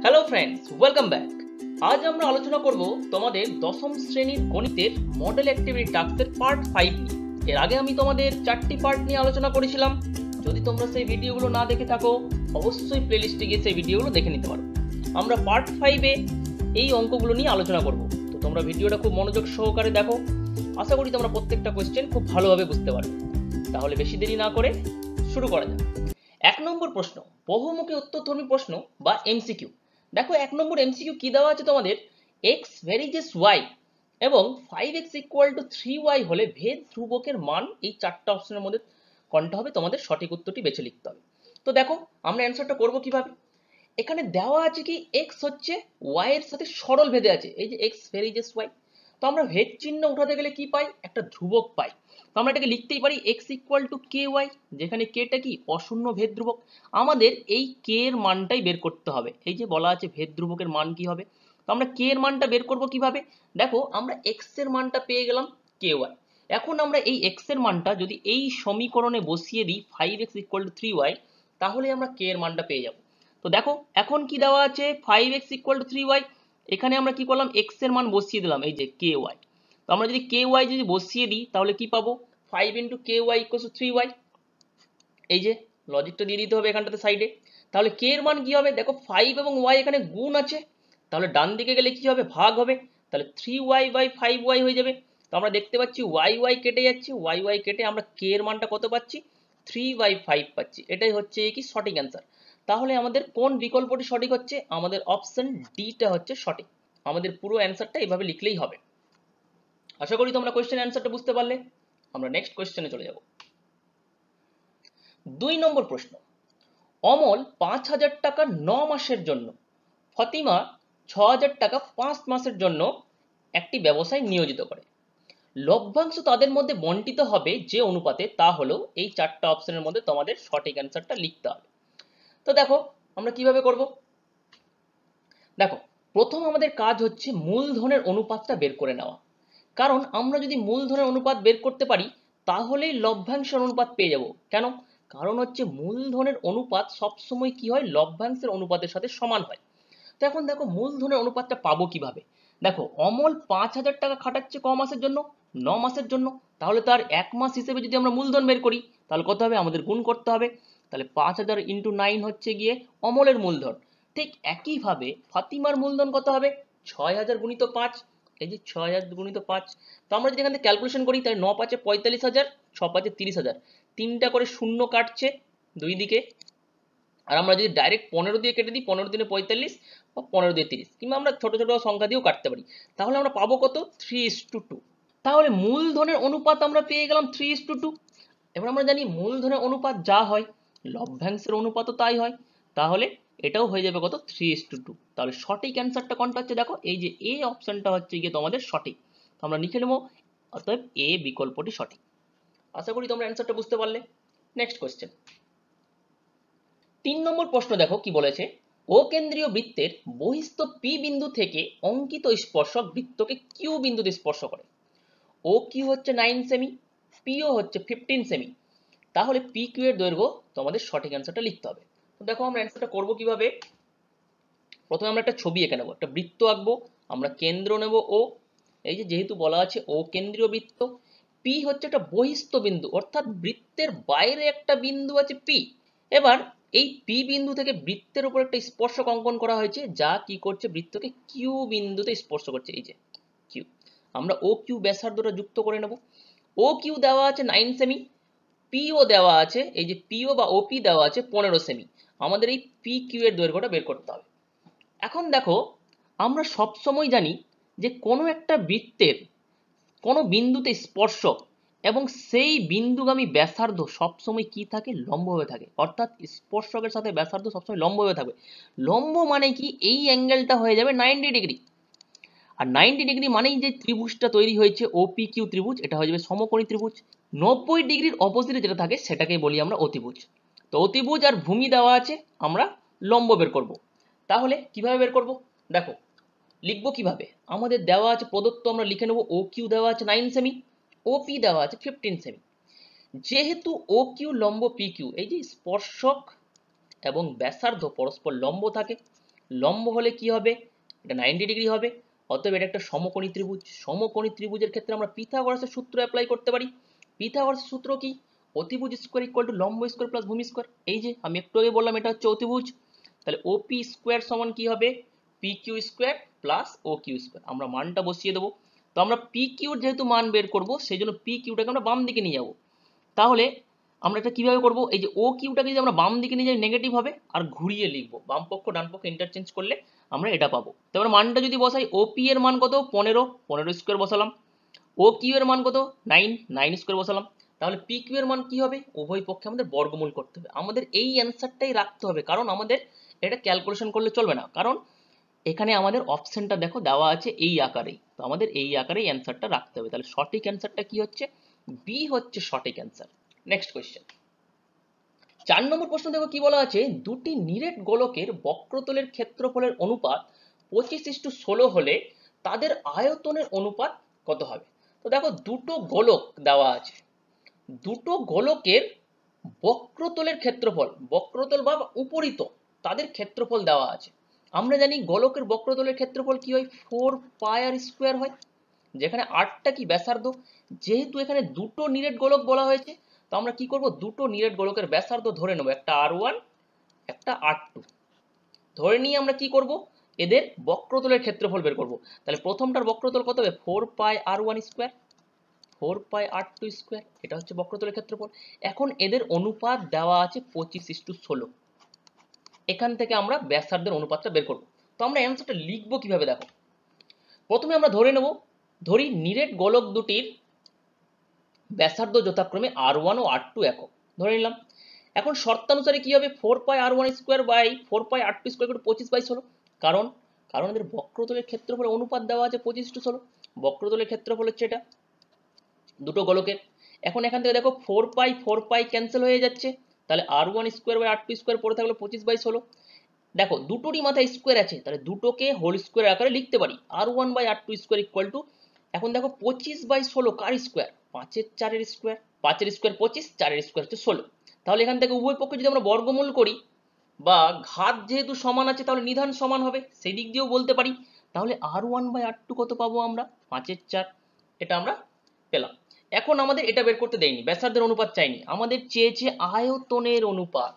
Hello friends, welcome back. আজ আমরা আলোচনা করব তোমাদের দশম শ্রেণীর গণিতের মডেল অ্যাক্টিভিটি টাস্কের পার্ট 5 নিয়ে। এর আগে আমি তোমাদের 4টি পার্ট নিয়ে আলোচনা করেছিলাম। যদি তোমরা সেই ভিডিওগুলো না দেখে থাকো, অবশ্যই প্লেলিস্টে গিয়ে সেই ভিডিওগুলো দেখে নিতে পারো। আমরা পার্ট 5-এ এই অঙ্কগুলো নিয়ে আলোচনা করব। তো তোমরা ভিডিওটা খুব মনোযোগ সহকারে দেখো। আশা করি তোমরা প্রত্যেকটা কোয়েশ্চেন খুব ভালোভাবে বুঝতে পারবে। তাহলে বেশি দেরি না করে শুরু করা যাক। 1 নম্বর প্রশ্ন, বহুমুখী উত্তরধর্মী প্রশ্ন বা এমসিকিউ। দেখো 1 নম্বর এমসিকিউ কি দেওয়া আছে তোমাদের, x ভ্যারিজেস y এবং 5x ইকুয়াল টু 3y হলে ভেদ ধ্রুবকের মান এই চারটা অপশনের মধ্যে কোনটা হবে, তোমাদের সঠিক উত্তরটি বেছে লিখতে হবে। তো দেখো আমরা অ্যান্সারটা করব কিভাবে। এখানে দেওয়া আছে কি x হচ্ছে y এর সাথে সরল ভেদে আছে, এই যে x ভ্যারিজেস y। তো আমরা ভেদ চিহ্ন উঠাতে গেলে কি পাই, একটা ধ্রুবক পাই। তো আমরা এটাকে লিখতেই পারি x ইকুয়াল টু ky, যেখানে k টা কি অশূন্য ভেদ ধ্রুবক। আমাদের এই k এর মানটাই বের করতে হবে। এই যে বলা আছে ভেদ ধ্রুবকের মান কি হবে, তো আমরা k এর মানটা বের করব কিভাবে। দেখো আমরা x এর মানটা পেয়ে গেলাম ky। এখন আমরা এই x এর মানটা যদি এই সমীকরণে বসিয়ে দিই 5x ইকুয়াল টু 3y, তাহলে আমরা k এর মানটা পেয়ে যাব। তো দেখো এখন কি দেওয়া আছে 5x ইকুয়াল টু 3y, এখানে আমরা কি করলাম x এর মান বসিয়ে দিলাম এই যে ky। তো আমরা যদি ky যদি বসিয়ে দিই তাহলে কি পাবো, 5 into ky equal to 3y। এই যে লজিকটা দিয়ে দিতে হবে এখানটাতে সাইডে। তাহলে k এর মান কি হবে, দেখো 5 এবং y এখানে গুণ আছে, তাহলে ডান দিকে গেলে কি হবে, ভাগ হবে। তাহলে 3y বাই 5y হয়ে যাবে। তো আমরা দেখতে পাচ্ছি y কেটে যাচ্ছে, y কেটে আমরা k এর মানটা কত পাচ্ছি, 3/5 পাচ্ছি। এটাই হচ্ছে কি সঠিক অ্যান্সার। তাহলে আমাদের কোন বিকল্পটি সঠিক হচ্ছে, আমাদের অপশন ডিটা হচ্ছে সঠিক। আমাদের পুরো অ্যান্সারটা এইভাবে লিখলেই হবে। আশা করি তোমরা কোশ্চেন অ্যান্সারটা বুঝতে পারলে। আমরা নেক্সট কোশ্চেনে চলে যাব। 2 নম্বর প্রশ্ন, অমল 5,000 টাকা 9 মাসের জন্য, ফতিমা 6,000 টাকা 5 মাসের জন্য একটি ব্যবসায় নিয়োজিত করে। লভ্যাংশ তাদের মধ্যে বন্টিত হবে যে অনুপাতে, তা হলো এই চারটা অপশনের মধ্যে তোমাদের সঠিক অ্যান্সারটা লিখতে হবে। তো দেখো আমরা কিভাবে করব। দেখো প্রথম আমাদের কাজ হচ্ছে মূলধনের অনুপাতটা বের করে নেওয়া। কারণ আমরা যদি মূলধনের অনুপাত বের করতে পারি তাহলেই লভ্যাংশের অনুপাত পেয়ে যাব। কেন, কারণ হচ্ছে মূলধনের অনুপাত সবসময় কি হয়, লভ্যাংশের অনুপাতের সাথে সমান হয়। তো এখন দেখো মূলধনের অনুপাতটা পাবো কিভাবে। দেখো অমল 5,000 টাকা খাটাচ্ছে ক মাসের জন্য, 9 মাসের জন্য। তাহলে তার 1 মাস হিসেবে যদি আমরা মূলধন বের করি তাহলে কত হবে, আমাদের গুণ করতে হবে। তাহলে 5,000 ইন্টু 9 হচ্ছে গিয়ে অমলের মূলধন। ঠিক একইভাবে ফাতিমার মূলধন কত হবে, 6,000 গুণিত 5। এই যে 6,000 গুণিত 5। তো আমরা যদি এখান থেকে ক্যালকুলেশন করি তাহলে 9 5 45,000, 6 5 30,000, তিনটা করে শূন্য কাটছে দুই দিকে। আর আমরা যদি ডাইরেক্ট 15 দিয়ে কেটে দিই, 15 দিনে 45 বা 15 দিয়ে 30, কিংবা আমরা ছোট ছোট সংখ্যা দিয়েও কাটতে পারি। তাহলে আমরা পাবো কত, 3:2। তাহলে মূলধনের অনুপাত আমরা পেয়ে গেলাম 3:2। এবার আমরা জানি মূলধনের অনুপাত যা হয় লভ্যাংশের অনুপাতও তাই হয়। তাহলে এটাও হয়ে যাবে কত, 3:2। তাহলে সঠিক অ্যান্সারটা কোনটা হচ্ছে, দেখো এই যে এ অপশনটা হচ্ছে গিয়ে তোমাদের সঠিক। তো আমরা লিখে নেবো অতএব এ বিকল্পটি সঠিক। আশা করি তোমরা অ্যান্সারটা বুঝতে পারলে। নেক্সট কোয়েশ্চেন, 3 নম্বর প্রশ্ন দেখো কি বলেছে, ও কেন্দ্রীয় বৃত্তের বহিস্থ পি বিন্দু থেকে অঙ্কিত স্পর্শক বৃত্তকে কিউ বিন্দুতে স্পর্শ করে। ও কিউ হচ্ছে 9 সেমি, পিও হচ্ছে 15 সেমি। তাহলে পি কিউ এর দৈর্ঘ্য, তোমাদের সঠিক অ্যান্সারটা লিখতে হবে। তো দেখো আমরা অ্যান্সারটা করব কিভাবে। প্রথমে আমরা একটা ছবি এঁকে নেবো, একটা বৃত্ত আঁকবো। আমরা কেন্দ্র নেব ও, এই যে যেহেতু বলা আছে ও কেন্দ্রীয় বৃত্ত, পি হচ্ছে একটা বহিস্থ বিন্দু, অর্থাৎ বৃত্তের বাইরে একটা বিন্দু আছে পি। এবার এই পি বিন্দু থেকে বৃত্তের উপর একটা স্পর্শক অঙ্কন করা হয়েছে, যা কি করছে, বৃত্তকে কিউ বিন্দুতে স্পর্শ করছে, এই যে কিউ। আমরা ও কিউ ব্যাসার্ধটা যুক্ত করে নেব। ও কিউ দেওয়া আছে 9 সেমি, পিও দেওয়া আছে, এই যে পিও বা ওপি দেওয়া আছে 15 সেমি। আমাদের এই পি কিউ এর দৈর্ঘ্যটা বের করতে হবে। এখন দেখো আমরা সবসময় জানি যে কোনো একটা বৃত্তের কোনো বিন্দুতে স্পর্শক এবং সেই বিন্দুগামী ব্যাসার্ধ সবসময় কি থাকে, লম্বভাবে থাকে। অর্থাৎ স্পর্শকের সাথে ব্যাসার্ধ সবসময় লম্বভাবে থাকবে। লম্ব মানে কি, এই অ্যাঙ্গেলটা হয়ে যাবে 90 ডিগ্রি। আর 90 ডিগ্রি মানেই যে ত্রিভুজটা তৈরি হয়েছে ওপি কিউ ত্রিভুজ, এটা হয়ে যাবে সমকোণী ত্রিভুজ। 90 ডিগ্রির অপোজিটে যেটা থাকে সেটাকেই বলি আমরা অতিভুজ। তো অতিভুজ আর ভূমি দেওয়া আছে, আমরা লম্ব বের করব। তাহলে কিভাবে বের করব, দেখো লিখবো কিভাবে। আমাদের দেওয়া আছে প্রদত্ত, আমরা লিখে নেব ও কিউ দেওয়া আছে 9 সেমি, ওপি দেওয়া আছে 15 সেমি। যেহেতু ও কিউ লম্ব পি কিউ, এই যে স্পর্শক এবং ব্যাসার্ধ পরস্পর লম্ব থাকে, লম্ব হলে কি হবে, এটা 90 ডিগ্রি হবে। অতএব এটা একটা সমকোণী ত্রিভুজ। সমকোণী ত্রিভুজের ক্ষেত্রে আমরা পিথাগোরাসের সূত্র অ্যাপ্লাই করতে পারি। পিথাগোরাসের সূত্র কি, অতিভুজ স্কোয়ার ইকুয়াল টু লম্ব স্কোয়ার প্লাস ভূমি স্কোয়ার। এই যে আমি একটু আগে বললাম এটা হচ্ছে অতিভুজ, তাহলে ওপি স্কোয়ার সমান কি হবে, P Q square plus O Q square. আমরা মানটা বসিয়ে দেবো। তো আমরা পি কিউর যেহেতু মান বের করবো সেই জন্য পি কিউটাকে আমরা বাম দিকে নিয়ে যাবো। তাহলে আমরা এটা কিভাবে করব, এই যে ও কিউটাকে যদি আমরা বাম দিকে নিয়ে যাই নেগেটিভ হবে, আর ঘুরিয়ে লিখবো, বাম পক্ষ ডান পক্ষ ইন্টারচেঞ্জ করলে আমরা এটা পাবো। তারপরে মানটা যদি বসাই, ওপি এর মান কত 15 স্কোয়ার বসালাম, ও কিউ এর মান কত 9 স্কোয়ার বসালাম। তাহলে পি কিউ এর মান কি হবে, উভয় পক্ষে আমাদের বর্গমূল করতে হবে। আমাদের এই অ্যান্সারটাই রাখতে হবে, কারণ আমাদের এটা ক্যালকুলেশন করলে চলবে না, কারণ এখানে আমাদের অপশনটা দেখো দেওয়া আছে এই আকারেই, তো আমাদের এই আকারেই অ্যান্সারটা রাখতে হবে। তাহলে সঠিক অ্যান্সারটা কি হচ্ছে, বি হচ্ছে সঠিক অ্যান্সার। নেক্সট কোয়েশ্চেন, 4 নম্বর প্রশ্ন দেখো কি বলা আছে, দুটি নিরেট গোলকের বক্রতলের ক্ষেত্রফলের অনুপাত 25:16 হলে তাদের আয়তনের অনুপাত কত হবে। তো দেখো দুটো গোলক দেওয়া আছে, দুটো গোলকের বক্রতলের ক্ষেত্রফল, বক্রতল বা উপরিত তাদের ক্ষেত্রফল দেওয়া আছে। আমরা জানি গোলকের বক্রতলের ক্ষেত্রফল কি হয়, 4πr² হয়, যেখানে আরটা কি ব্যাসার্ধ। যেহেতু এখানে দুটো নিরেট গোলক বলা হয়েছে, তো আমরা কি করব, দুটো নিরেট গোলকের ব্যাসার্ধ ধরে নেব, একটা r1 একটা r2। ধরে নিয়ে আমরা কি করব, এদের বক্রতলের ক্ষেত্রফল বের করব। তাহলে প্রথমটার বক্রতল কত হবে, 4πr1², 4πr2², এটা হচ্ছে বক্রতলের ক্ষেত্রফল। এখন এদের অনুপাত দেওয়া আছে 25:16, এখান থেকে আমরা ব্যাসার্ধের অনুপাতটা বের করব। তো আমরা অ্যান্সারটা লিখবো কিভাবে দেখো, প্রথমে আমরা ধরে নেব, ধরি নিরেট গোলক দুটির ব্যাসার্ধ যথাক্রমে r1 ও r2 একক ধরে নিলাম। এখন শর্তানুসারে কি হবে, 4πr1² বাই 4πr2² 25/16, কারণ কারণ এদের বক্রতলের ক্ষেত্রফলের অনুপাত দেওয়া আছে 25:16, বক্রতলের ক্ষেত্রফল হচ্ছে এটা দুটো গোলকের। এখন এখান থেকে দেখো 4π ক্যান্সেল হয়ে যাচ্ছে, তাহলে r1² বাই r2² পড়ে থাকলো 25/16। দেখো দুটোরই মাথায় স্কোয়ার আছে, তাহলে দুটোকে হোল স্কোয়ার আকারে লিখতে পারি, r1 by r2² equal to, এখন দেখো 25/16 কার স্কোয়ার, 5/4 স্কোয়ার, 5 স্কোয়ার 25, 4 স্কোয়ার হচ্ছে 16। তাহলে এখান থেকে উভয় পক্ষে যদি আমরা বর্গমূল করি, বা ঘাত যেহেতু সমান আছে তাহলে নিধান সমান হবে, সেই দিক দিয়েও বলতে পারি। তাহলে r1 বাই r2 কত পাবো আমরা, 5/4, এটা আমরা পেলাম। এখন আমাদের এটা বের করতে দেয়নি, ব্যাসার্ধের অনুপাত চাইনি, আমাদের চেয়েছে আয়তনের অনুপাত।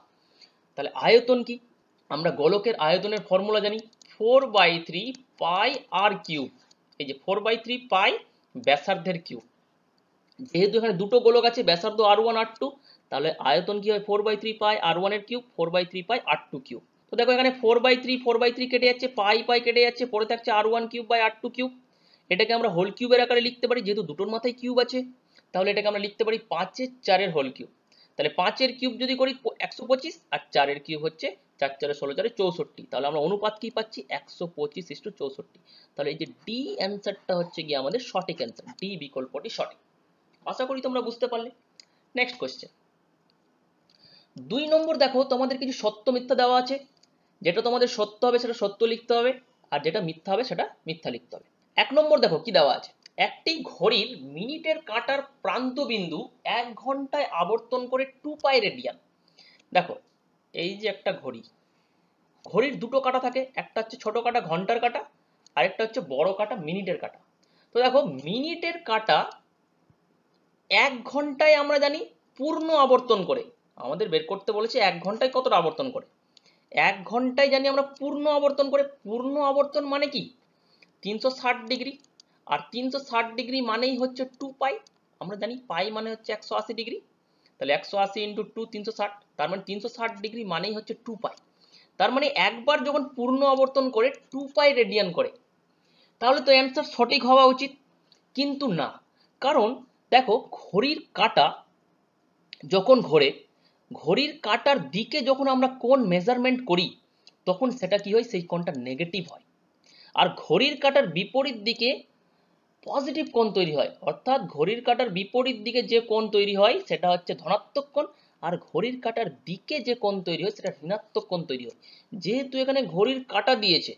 তাহলে আয়তন কি, আমরা গোলকের আয়তনের ফর্মুলা জানি, 4/3πr³। এই যে 4/3π ব্যাসার্ধের কিউব, যেহেতু এখানে দুটো গোলক আছে ব্যাসার্ধ r1 r2, তাহলে আয়তন কি হয় 4/3πr1 এর কিউব 4/3πr2³ তো দেখো এখানে 4/3 কেটে যাচ্ছে, পাই কেটে যাচ্ছে, পড়ে থাকছে r1³ বাই r2³। এটাকে আমরা হোল কিউবের আকারে লিখতে পারি, যেহেতু দুটোর মাথায় কিউব আছে, তাহলে এটাকে আমরা লিখতে পারি 5/4 হোল কিউব। তাহলে 5 কিউব যদি করি 125, আর 4 কিউব হচ্ছে 4 4 16 4 64, তাহলে আমরা অনুপাত কি পাচ্ছি 125:64। তাহলে এই যে ডি অ্যান্সারটা হচ্ছে গিয়ে আমাদের সঠিক অ্যান্সার, ডি বিকল্পটি সঠিক। আশা করি তোমরা বুঝতে পারলে। নেক্সট কোয়েশ্চেন 2 নম্বর, দেখো তোমাদের কিছু সত্য মিথ্যা দেওয়া আছে, যেটা তোমাদের সত্য হবে সেটা সত্য লিখতে হবে, আর যেটা মিথ্যা হবে সেটা মিথ্যা লিখতে হবে। 1 নম্বর দেখো কি দেওয়া আছে, একটি ঘড়ির মিনিটের কাঁটার প্রান্ত বিন্দু 1 ঘন্টায় আবর্তন করে 2π রেডিয়ান। দেখো এই যে একটা ঘড়ি, ঘড়ির দুটো কাঁটা থাকে, একটা হচ্ছে ছোট কাঁটা ঘন্টার কাঁটা, আরেকটা হচ্ছে বড় কাঁটা মিনিটের কাঁটা। তো দেখো মিনিটের কাঁটা 1 ঘন্টায় আমরা জানি পূর্ণ আবর্তন করে, আমাদের বের করতে বলেছে 1 ঘন্টায় কতটা আবর্তন করে, 1 ঘন্টায় জানি আমরা পূর্ণ আবর্তন করে। পূর্ণ আবর্তন মানে কি 360 ডিগ্রি, আর 360 ডিগ্রি মানেই হচ্ছে 2π। আমরা জানি পাই মানে হচ্ছে 180 ডিগ্রি, তাহলে 180 ইন্টু 2 360, তার মানে 360 ডিগ্রি মানেই হচ্ছে 2π। তার মানে একবার যখন পূর্ণ আবর্তন করে 2π রেডিয়ান করে, তাহলে তো অ্যান্সার সঠিক হওয়া উচিত, কিন্তু না। কারণ দেখো ঘড়ির কাঁটা যখন ঘোরে, ঘড়ির কাঁটার দিকে যখন আমরা কোণ মেজারমেন্ট করি, তখন সেটা কি হয়, সেই কোণটা নেগেটিভ হয়। আর ঘড়ির কাঁটার বিপরীত দিকে পজিটিভ কোণ তৈরি হয়, অর্থাৎ ঘড়ির কাঁটার বিপরীত দিকে যে কোণ তৈরি হয় সেটা হচ্ছে ধনাত্মক কোণ, আর ঘড়ির কাঁটার দিকে যে কোণ তৈরি হয় সেটা ঋণাত্মক কোণ তৈরি হয়। যেহেতু এখানে ঘড়ির কাঁটা দিয়েছে,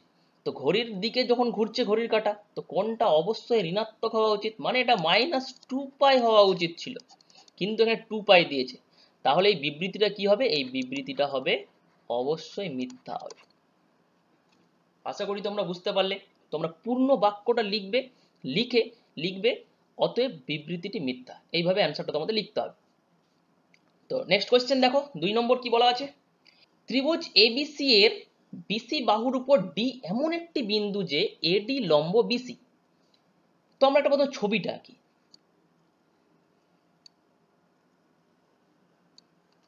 তো ঘড়ির দিকে যখন ঘুরছে ঘড়ির কাঁটা, তো কোণটা অবশ্যই ঋণাত্মক হওয়া উচিত, মানে এটা -2π হওয়া উচিত ছিল, কিন্তু এখানে 2π দিয়েছে। তাহলে এই বিবৃতিটা কি হবে, এই বিবৃতিটা হবে অবশ্যই মিথ্যা হবে। আশা করি তোমরা বুঝতে পারলে। তোমরা পূর্ণ বাক্যটা লিখবে অতএব বিবৃতিটি মিথ্যা, এইভাবে অ্যান্সারটা তোমাদের লিখতে হবে। তো নেক্সট কোয়েশ্চেন দেখো, 2 নম্বর কি বলা আছে, ত্রিভুজ এবিসি এর বিসি বাহুর উপর ডি এমন একটি বিন্দু যে এডি লম্ব বিসি। তো আমরা একটা প্রথম ছবিটা আঁকি।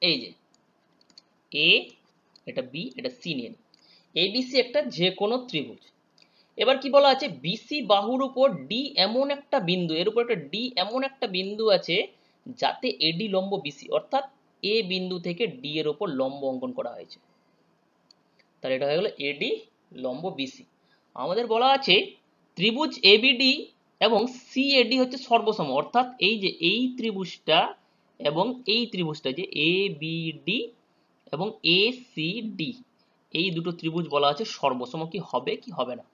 এই যে এ, এটা বি, এটা সি নিয়ে নিই। এবিসি একটা যে কোনো ত্রিভুজ। এবার কি বলা আছে, বিসি বাহুর উপর ডি এমন একটা বিন্দু, এর উপর একটা ডি এমন একটা বিন্দু আছে যাতে এডি লম্ব বিসি, অর্থাৎ এ বিন্দু থেকে ডি এর উপর লম্ব অঙ্কন করা হয়েছে। তাহলে এটা হয়ে গেল এডি লম্ব বিসি। আমাদের বলা আছে ত্রিভুজ এবিডি এবং সিএডি হচ্ছে সর্বসম, অর্থাৎ এই যে এই ত্রিভুজটা এবং এই ত্রিভুজটা যে এবিডি এবং এসিডি, এই দুটো ত্রিভুজ বলা আছে সর্বসম। কি হবে কি হবে না?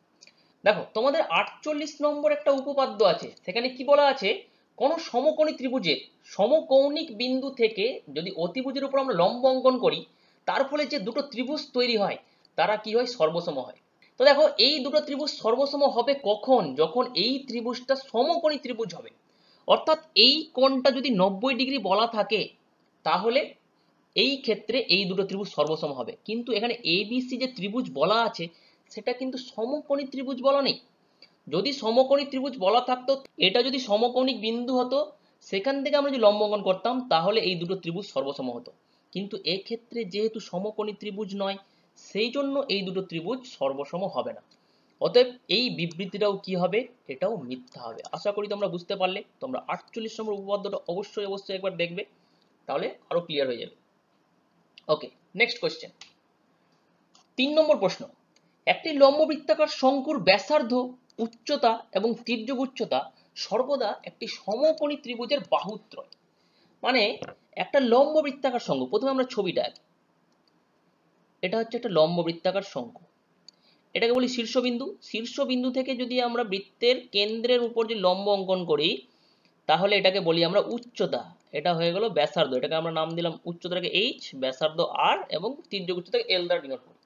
দেখো তোমাদের 48 নম্বর একটা উপপাদ্য আছে, সেখানে কি বলা আছে, কোন সমকোণী ত্রিভুজের সমকৌণিক বিন্দু থেকে যদি অতিভুজের উপর আমরা লম্ব অঙ্কন করি, তার ফলে যে দুটো ত্রিভুজ তৈরি হয় তারা কি হয়, সর্বসম হয়। তো দেখো এই দুটো ত্রিভুজ সর্বসম হবে কখন, যখন এই ত্রিভুজটা সমকোণী ত্রিভুজ হবে। অর্থাৎ এই কোণটা যদি 90 ডিগ্রি বলা থাকে তাহলে এই ক্ষেত্রে এই দুটো ত্রিভুজ সর্বসম হবে। কিন্তু এখানে এবিসি যে ত্রিভুজ বলা আছে সেটা কিন্তু সমকোণী ত্রিভুজ বলা নেই। যদি সমকোণী ত্রিভুজ বলা থাকতো, এটা যদি সমকৌণিক বিন্দু হতো, সেখান থেকে আমরা যদি লম্ব অঙ্কন করতাম তাহলে এই দুটো ত্রিভুজ সর্বসম হতো। কিন্তু এক্ষেত্রে যেহেতু সমকোণী ত্রিভুজ নয়, সেই জন্য এই দুটো ত্রিভুজ সর্বসম হবে না। অতএব এই বিবৃতিটাও কি হবে, এটাও মিথ্যা হবে। আশা করি তোমরা বুঝতে পারলে। তোমরা 48 নম্বর উপপাদ্যটা অবশ্যই একবার দেখবে, তাহলে আরো ক্লিয়ার হয়ে যাবে। ওকে, নেক্সট কোয়েশ্চেন, 3 নম্বর প্রশ্ন, একটি লম্ববৃত্তাকার শঙ্কুর ব্যাসার্ধ, উচ্চতা এবং তির্যক উচ্চতা সর্বদা একটি সমকোণী ত্রিভুজের বাহুত্রয়। মানে একটা লম্ববৃত্তাকার শঙ্কু, প্রথমে আমরা ছবিটা আঁকি। এটা হচ্ছে একটা লম্ববৃত্তাকার শঙ্কু, এটাকে বলি শীর্ষবিন্দু। শীর্ষবিন্দু থেকে যদি আমরা বৃত্তের কেন্দ্রের উপর যে লম্ব অঙ্কন করি তাহলে এটাকে বলি আমরা উচ্চতা। এটা হয়ে গেল ব্যাসার্ধ, এটাকে আমরা নাম দিলাম উচ্চতাটাকে এইচ, ব্যাসার্ধ আর, এবং তির্যক উচ্চতাকে এল দ্বারা ডিনোট করি।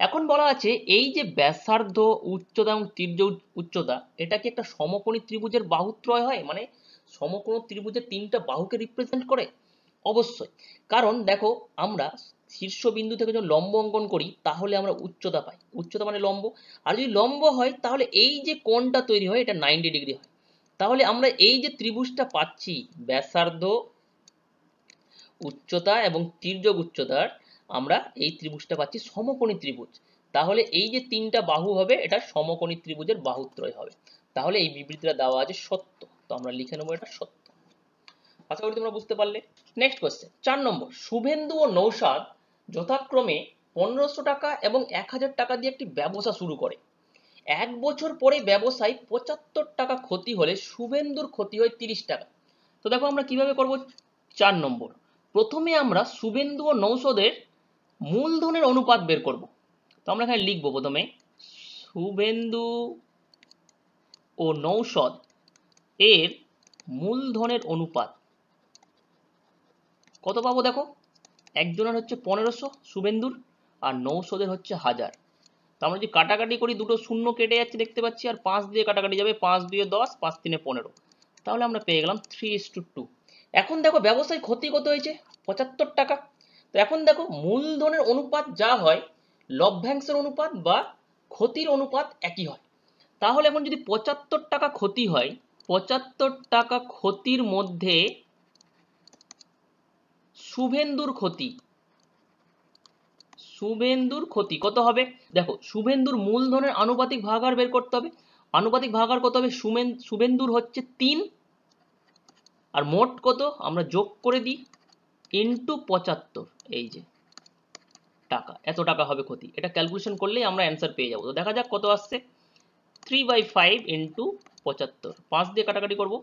এখন বলা আছে এই যে ব্যাসার্ধ, উচ্চতা এবং তির্যক উচ্চতা, এটা কি একটা সমকোণী ত্রিভুজের বাহুত্রয় হয়? মানে সমকোণ ত্রিভুজের 3টা বাহুকে রিপ্রেজেন্ট করে? অবশ্যই। কারণ দেখো আমরা শীর্ষবিন্দু থেকে যখন লম্ব অঙ্কন করি তাহলে আমরা উচ্চতা পাই, উচ্চতা মানে লম্ব। আর যদি লম্ব হয় তাহলে এই যে কোণটা তৈরি হয় এটা 90 ডিগ্রি হয়। তাহলে আমরা এই যে ত্রিভুজটা পাচ্ছি ব্যাসার্ধ, উচ্চতা এবং তির্যক উচ্চতার, আমরা এই ত্রিভুজটা পাচ্ছি সমকোণী ত্রিভুজ। তাহলে এই যে 3টা বাহু হবে এটা সমকোণী ত্রিভুজের বাহুত্রয় হবে। তাহলে এই বিবৃতিটা দেওয়া আছে সত্য, তো আমরা লিখে নেবো এটা সত্য। আশা করি তোমরা বুঝতে পারলে। নেক্সট কোয়েশ্চেন, 4 নম্বর, শুভেন্দু ও নৌশাদ যথাক্রমে 1500 টাকা এবং 1000 টাকা দিয়ে একটি ব্যবসা শুরু করে। 1 বছর পরে ব্যবসায় 75 টাকা ক্ষতি হলে শুভেন্দুর ক্ষতি হয় 30 টাকা। তো দেখো আমরা কিভাবে করব। 4 নম্বর, প্রথমে আমরা শুভেন্দু ও নৌশাদের মূলধনের অনুপাত বের করব। তো আমরা এখানে লিখবো প্রথমে শুভেন্দু ও নৌশাদ এর মূলধনের অনুপাত কত পাবো। দেখো একজনের হচ্ছে 1500 শুভেন্দুর, আর নৌশাদের হচ্ছে 1000। তো আমরা যদি কাটাকাটি করি, দুটো শূন্য কেটে যাচ্ছে দেখতে পাচ্ছি, আর 5 দিয়ে কাটাকাটি যাবে, 5 2 10, 5 3 15। তাহলে আমরা পেয়ে গেলাম 3:2। এখন দেখো ব্যবসায় ক্ষতি কত হয়েছে, 75 টাকা। তো এখন দেখো মূলধনের অনুপাত যা হয়, লভ্যাংশের অনুপাত বা ক্ষতির অনুপাত একই হয়। তাহলে এখন যদি 75 টাকা ক্ষতি হয়, 75 টাকা ক্ষতির মধ্যে শুভেন্দুর ক্ষতি কত হবে। দেখো শুভেন্দুর মূলধনের আনুপাতিক ভাগাহার বের করতে হবে। আনুপাতিক ভাগাহার কত হবে, শুভেন্দুর হচ্ছে 3, আর মোট কত আমরা যোগ করে দিই ইন্টু 75, এই যে টাকা, এত টাকা হবে ক্ষতি। এটা ক্যালকুলেশন করলেই আমরা অ্যান্সার পেয়ে যাবো। তো দেখা যাক কত আসছে, 3/5 ইন্টু 75, 5 দিয়ে কাটাকাটি করবো,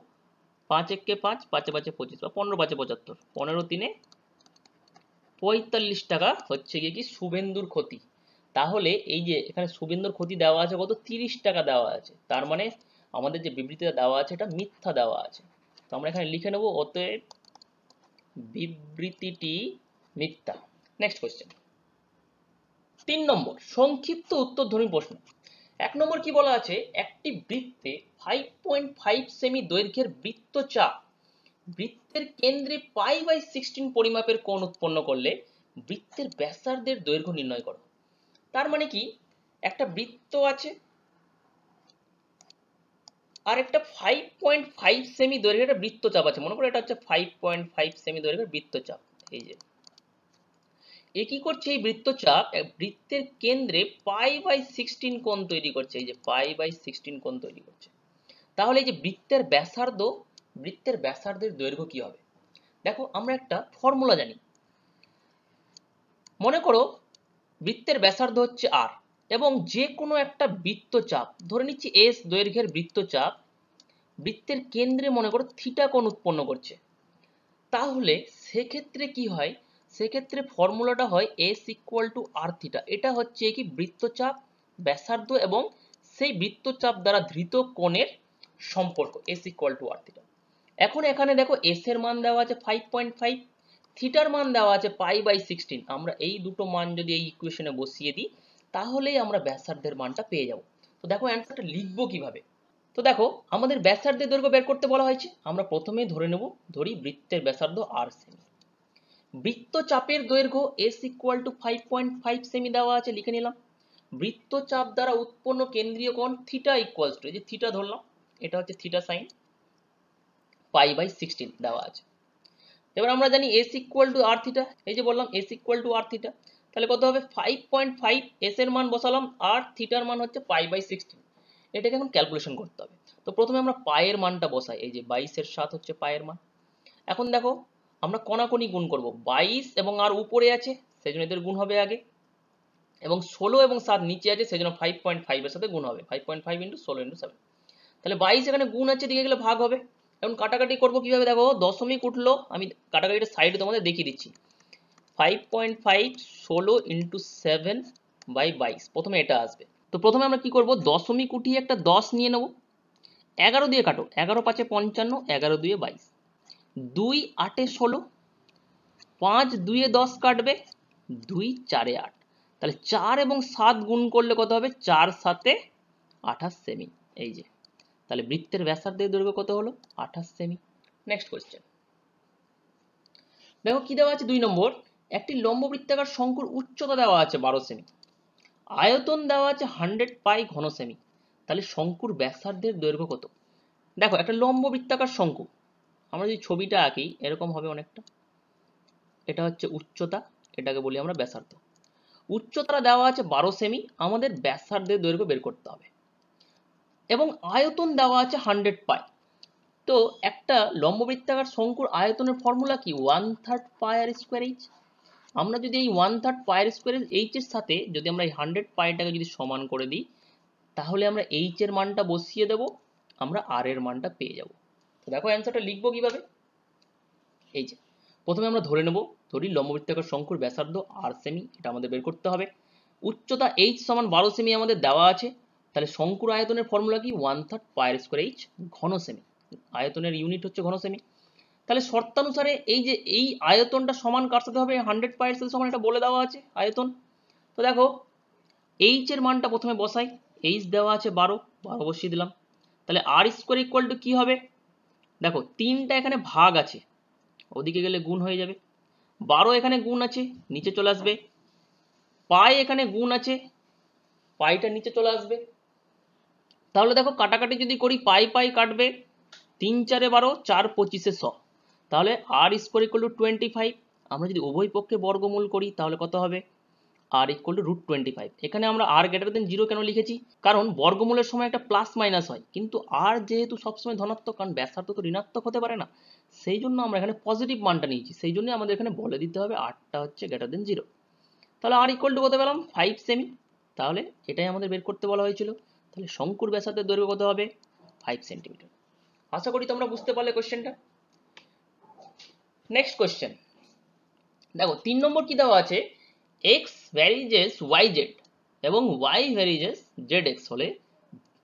5 একে 5, 5 5 25, বা 15 5 75, 15 3 45 টাকা হচ্ছে গিয়ে কি শুভেন্দুর ক্ষতি। তাহলে এই যে এখানে শুভেন্দুর ক্ষতি দেওয়া আছে কত, 30 টাকা দেওয়া আছে। তার মানে আমাদের যে বিবৃতিটা দেওয়া আছে এটা মিথ্যা দেওয়া আছে। তো আমরা এখানে লিখে নেব অতএব বিবৃতিটি মিথ্যা। নেক্সট কোয়েশ্চেন, 3 নম্বর সংক্ষিপ্ত উত্তরধ্বনি প্রশ্ন। 1 নম্বর কি বলা আছে, একটি বৃত্তে 5.5 সেমি দৈর্ঘ্যের বৃত্তচাপ বৃত্তের কেন্দ্রে π/16 পরিমাপের কোণ উৎপন্ন করলে বৃত্তের ব্যাসার্ধের দৈর্ঘ্য নির্ণয় করো। তার মানে কি, একটা বৃত্ত আছে আর একটা 5.5 সেমি দৈর্ঘ্যের একটা বৃত্তচাপ আছে, মনে করো এটা হচ্ছে 5.5 সেমি দৈর্ঘ্যের বৃত্তচাপ। এই যে এ কি করছে, এই বৃত্তচাপ বৃত্তের কেন্দ্রে π/16 কোণ তৈরি করছে, এই যে π/16 কোণ তৈরি করছে। তাহলে এই যে বৃত্তের ব্যাসার্ধের দৈর্ঘ্য কি হবে? দেখো আমরা একটা ফর্মুলা জানি, মনে করো বৃত্তের ব্যাসার্ধ হচ্ছে r এবং যে কোনো একটা বৃত্তচাপ ধরে নিচ্ছি s দৈর্ঘ্যের বৃত্তচাপ বৃত্তের কেন্দ্রে মনে করো থিটা কোণ উৎপন্ন করছে। তাহলে সেক্ষেত্রে কি হয়, সেক্ষেত্রে ফর্মুলাটা হয় s r থিটা। এটা হচ্ছে কি বৃত্তচাপ, ব্যাসার্ধ এবং সেই বৃত্তচাপ দ্বারা ধৃত কোণের সম্পর্ক s r থিটা। এখন এখানে দেখো s এর মান দেওয়া আছে 5.5, থিটার মান দেওয়া আছে π/16। আমরা এই দুটো মান যদি এই ইকুয়েশনে বসিয়ে দিই তাহলেই আমরা ব্যাসার্ধের মানটা পেয়ে যাব। তো দেখো অ্যান্সারটা লিখবো কিভাবে। তো দেখো আমাদের ব্যাসার্ধের দৈর্ঘ্য বের করতে বলা হয়েছে, আমরা প্রথমেই ধরে নেব, ধরি বৃত্তের ব্যাসার্ধ r সেমি, বৃত্তচাপের দৈর্ঘ্য s 5.5 সেমি দেওয়া আছে, লিখে নিলাম। বৃত্তচাপ দ্বারা উৎপন্ন কেন্দ্রীয় কোণ থিটা ইকুয়ালস টু, এই যে থিটা ধরলাম, এটা হচ্ছে থিটা সাইন π/16 দেওয়া আছে। এবার আমরা জানি s r থিটা, এই যে বললাম s r থিটা, তাহলে কত হবে 5.5, s এর মান বসালাম আর থিটার মান হচ্ছে π/16। এটাকে এখন ক্যালকুলেশন করতে হবে। তো প্রথমে আমরা পায়ের মানটা বসাই, এই যে 22 এর 7 হচ্ছে পায়ের মান। এখন দেখো আমরা কোণাকোণি গুণ করব, 22 এবং আর উপরে আছে সেজন্য এদের গুণ হবে আগে, এবং 16 এবং 7 নিচে আছে সেজন্য 5.5 এর সাথে গুণ হবে, 5.5 × 16 × 7। তাহলে 22 এখানে গুণ আছে, দিকে গেলে ভাগ হবে। এখন কাটাকাটি করব কিভাবে, দেখো দশমিক উঠলো, আমি কাটাকাটিটা সাইডে তোমাদের দেখিয়ে দিচ্ছি। 5.5 16 × 7/22, প্রথমে এটা আসবে। তো প্রথমে আমরা কি করব, দশমিক উঠিয়ে একটা 10 নিয়ে নেব, 11 দিয়ে কাটো, 11 × 5 = 55, 11 × 2 = 22, 2 8 = 16, 5 2 এ 10 কাটবে, 2 4 এ 8, তাহলে 4 এবং 7 গুণ করলে কত হবে, 4 7 এ 28 সেমি। এই যে তাহলে বৃত্তের ব্যাসার্ধের দৈর্ঘ্য কত হলো, 28 সেমি। নেক্সট কোশ্চেন দেখো কি দেওয়া আছে, 2 নম্বর, একটি লম্ব বৃত্তাকার শঙ্কুর উচ্চতা দেওয়া আছে 12 সেমি, আয়তন দেওয়া আছে 100 পাই ঘন সেমি, তাহলে শঙ্কুর ব্যাসার্ধের দৈর্ঘ্য কত? দেখো একটা লম্ব বৃত্তাকার শঙ্কু, আমরা যদি ছবিটা আঁকি এরকম হবে অনেকটা, এটা হচ্ছে উচ্চতা, এটাকে বলি আমরা ব্যাসার্ধ। উচ্চতা দেওয়া আছে 12 সেমি, আমাদের ব্যাসার্ধের দৈর্ঘ্য বের করতে হবে, এবং আয়তন দেওয়া আছে 100 পাই। তো একটা লম্ববৃত্তাকার শঙ্কুর আয়তনের ফর্মুলা কি, 1/3 পাই আর স্কয়ার এইচ। আমরা যদি এই 1/3 পাই আর স্কয়ার এইচ এর সাথে যদি আমরা এই 100 পাইটাকে যদি সমান করে দিই তাহলে আমরা এইচ এর মানটা বসিয়ে দেব, আমরা আর এর মানটা পেয়ে যাব। তো দেখো অ্যান্সারটা লিখবো কিভাবে, এই যে প্রথমে আমরা ধরে নেব, ধরি লম্ববৃত্তাকার শঙ্কুর ব্যাসার্ধ আর সেমি, এটা আমাদের বের করতে হবে। উচ্চতা এইচ সমান 12 সেমি আমাদের দেওয়া আছে, তাহলে শঙ্কুর আয়তনের ফর্মুলা কি, 1/3 পাই আর স্কয়ার এইচ ঘন সেমি, আয়তনের ইউনিট হচ্ছে ঘন সেমি। তাহলে শর্তানুসারে এই যে এই আয়তনটা সমান কার সাথে হবে, 100 পাই এর সাথে সমান, এটা বলে দেওয়া আছে আয়তন। তো দেখো এইচ এর মানটা প্রথমে বসাই, এইচ দেওয়া আছে 12 বসিয়ে দিলাম, তাহলে আর স্কয়ার ইকুয়াল টু কি হবে, দেখো 3টা এখানে ভাগ আছে, ওদিকে গেলে গুণ হয়ে যাবে, 12 এখানে গুণ আছে নিচে চলে আসবে, পাই এখানে গুণ আছে, পাইটা নিচে চলে আসবে। তাহলে দেখো কাটাকাটি যদি করি, পাই পাই কাটবে, 3 4 12, 4 25 100, তাহলে আর স্কয়ার ইকুয়াল টু 25। আমরা যদি উভয় পক্ষে বর্গমূল করি তাহলে কত হবে, আর ইকুয়াল টু √25। এখানে আমরা আর গ্রেটার দেন 0 কেন লিখেছি, কারণ বর্গমূলের সময় একটা প্লাস মাইনাস হয়, কিন্তু আর যেহেতু সবসময় ধনাত্মক, কারণ ব্যাসার্ধ তো ঋণাত্মক হতে পারে না, সেই জন্য আমরা এখানে পজিটিভ মানটা নিয়েছি, সেই জন্য আমাদের এখানে বলে দিতে হবে আরটা হচ্ছে গ্রেটার দেন 0। তাহলে আর ইকুয়াল টু কত পেলাম, 5 সেমি, তাহলে এটাই আমাদের বের করতে বলা হয়েছিল। তাহলে শঙ্কুর ব্যাসার্ধের দৈর্ঘ্য কত হবে, 5 সেন্টিমিটার। আশা করি তোমরা বুঝতে পারলে কোশ্চেনটা। নেক্সট কোশ্চেন দেখো 3 নম্বর কি দেওয়া আছে, x ভ্যারিজেস yz এবং y ভ্যারিজেস zx হলে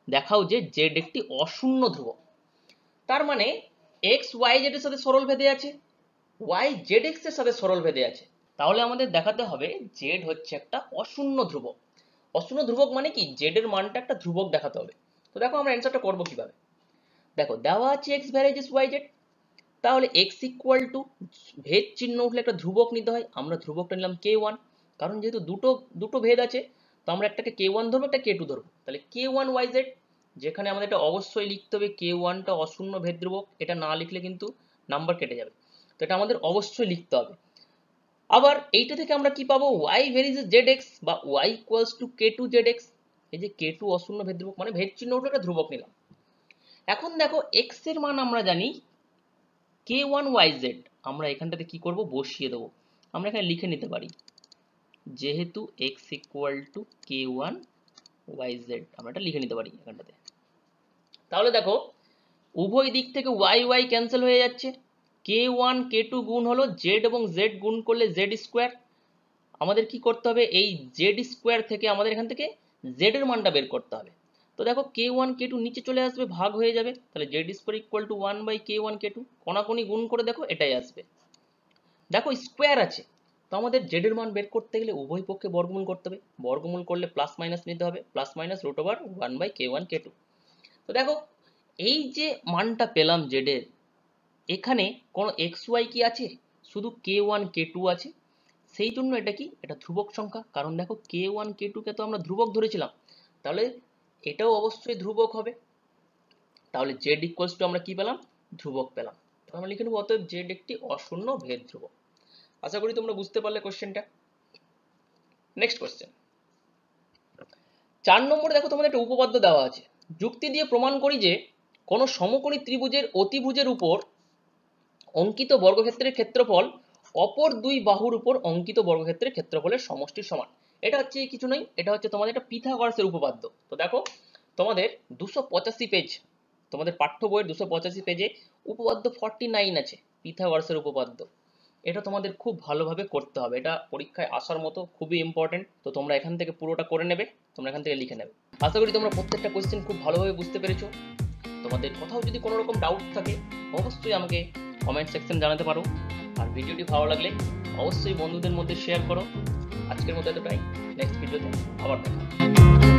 দেখাও যে z একটি অশূন্য ধ্রুবক। তার মানে x yz এর সাথে সরল ভেদে আছে, y zx এর সাথে সরল ভেদে আছে, তাহলে আমাদের দেখাতে হবে জেড হচ্ছে একটা অশূন্য ধ্রুবক। অশূন্য ধ্রুবক মানে কি, জেড এর মানটা একটা ধ্রুবক দেখাতে হবে। তো দেখো আমরা অ্যান্সারটা করবো কিভাবে। দেখো দেওয়া আছে এক্স ভ্যারাইজেস ওয়াই জেড, তাহলে এক্স ইকুয়াল টু ভেদ চিহ্ন উঠলে একটা ধ্রুবক নিতে হয়, আমরা ধ্রুবকটা নিলাম কে ওয়ান, কারণ যেহেতু দুটো ভেদ আছে তো আমরা একটাকে কে ওয়ান ধরবো, একটা কে টু ধরবো। তাহলে কে ওয়ান ওয়াই জেড, যেখানে আমাদের এটা অবশ্যই লিখতে হবে কে ওয়ানটা অশূন্য ভেদ ধ্রুবক, এটা না লিখলে কিন্তু নাম্বার কেটে যাবে, তো এটা আমাদের অবশ্যই লিখতে হবে। আবার এইটা থেকে আমরা কি পাবো, ওয়াই ভ্যারিজেস জেড এক্স বা Y equals to K two Z X. এই যে কে টু অশূন্য ভেদ ধ্রুবক মানে ভেদ চিহ্ন উঠলে একটা ধ্রুবক নিলাম। এখন দেখো এক্স এর মান আমরা জানি কে ওয়ান ওয়াই জেড, আমরা এখানটাতে কি করব, বসিয়ে দেবো। আমরা এখানে লিখে নিতে পারি যেহেতু X equal to K one Y Z, আমরা এটা লিখে নিতে পারি এখানটাতে। তাহলে দেখো উভয় দিক থেকে ওয়াই ওয়াই ক্যান্সেল হয়ে যাচ্ছে, কে ওয়ান কে টু গুণ হলো জেড এবং জেড গুণ করলে জেড স্কোয়ার। আমাদের কি করতে হবে, এই জেড স্কোয়ার থেকে আমাদের এখান থেকে জেড এর মানটা বের করতে হবে। তো দেখো কে ওয়ান কে টু নিচে চলে আসবে, ভাগ হয়ে যাবে, তাহলে Z square equal to one by K one K two, কোনাকুনি গুণ করে দেখো এটাই আসবে। দেখো স্কোয়ার আছে, তো আমাদের জেড এর মান বের করতে গেলে উভয় পক্ষে বর্গমূল করতে হবে, বর্গমূল করলে প্লাস মাইনাস নিতে হবে, plus minus root over one by K one K two. তো দেখো এই যে মানটা পেলাম জেড এর, এখানে কোনো এক্স ওয়াই কি আছে, শুধু কে ওয়ান কে টু আছে, সেই জন্য এটা কি, এটা ধ্রুবক সংখ্যা, কারণ দেখো কে ওয়ান কে টু কে তো আমরা ধ্রুবক ধরেছিলাম, তাহলে এটাও অবশ্যই ধ্রুবক হবে। তাহলে জেড ইকুয়ালস টু আমরা কি পেলাম, ধ্রুবক পেলাম। তো আমরা লিখে নেব অতএব জেড একটি অশূন্য ভেদ ধ্রুবক। আশা করি তোমরা বুঝতে পারলে কোশ্চেনটা। নেক্সট কোশ্চেন 4 নম্বরে দেখো তোমাদের একটা উপপাদ্য দেওয়া আছে, যুক্তি দিয়ে প্রমাণ করি যে কোন সমকোণী ত্রিভুজের অতিভুজের উপর অঙ্কিত বর্গক্ষেত্রের ক্ষেত্রফল অপর দুই বাহুর উপর অঙ্কিত বর্গক্ষেত্রের ক্ষেত্রফলের সমষ্টির সমান। এটা হচ্ছে কিছু নয়, এটা হচ্ছে তোমাদের একটা পিথাগোরাসের উপপাদ্য। তো দেখো তোমাদের 285 পেজ, তোমাদের পাঠ্য বইয়ের 285 পেজে উপপাদ্য 49 আছে, পিথাগোরাসের উপপাদ্য। এটা তোমাদের খুব ভালোভাবে করতে হবে, এটা পরীক্ষায় আসার মতো খুবই ইম্পর্টেন্ট। তো তোমরা এখান থেকে পুরোটা করে নেবে, তোমরা এখান থেকে লিখে নেবে। আশা করি তোমরা প্রত্যেকটা কোশ্চেন খুব ভালোভাবে বুঝতে পেরেছো। তোমাদের কোথাও যদি কোনো রকম ডাউট থাকে অবশ্যই আমাকে কমেন্ট সেকশন জানাতে পারো, আর ভিডিওটি ভালো লাগলে অবশ্যই বন্ধুদের মধ্যে শেয়ার করো। আজকের মতো এতটাই, নেক্সট ভিডিওতে আবার দেখা।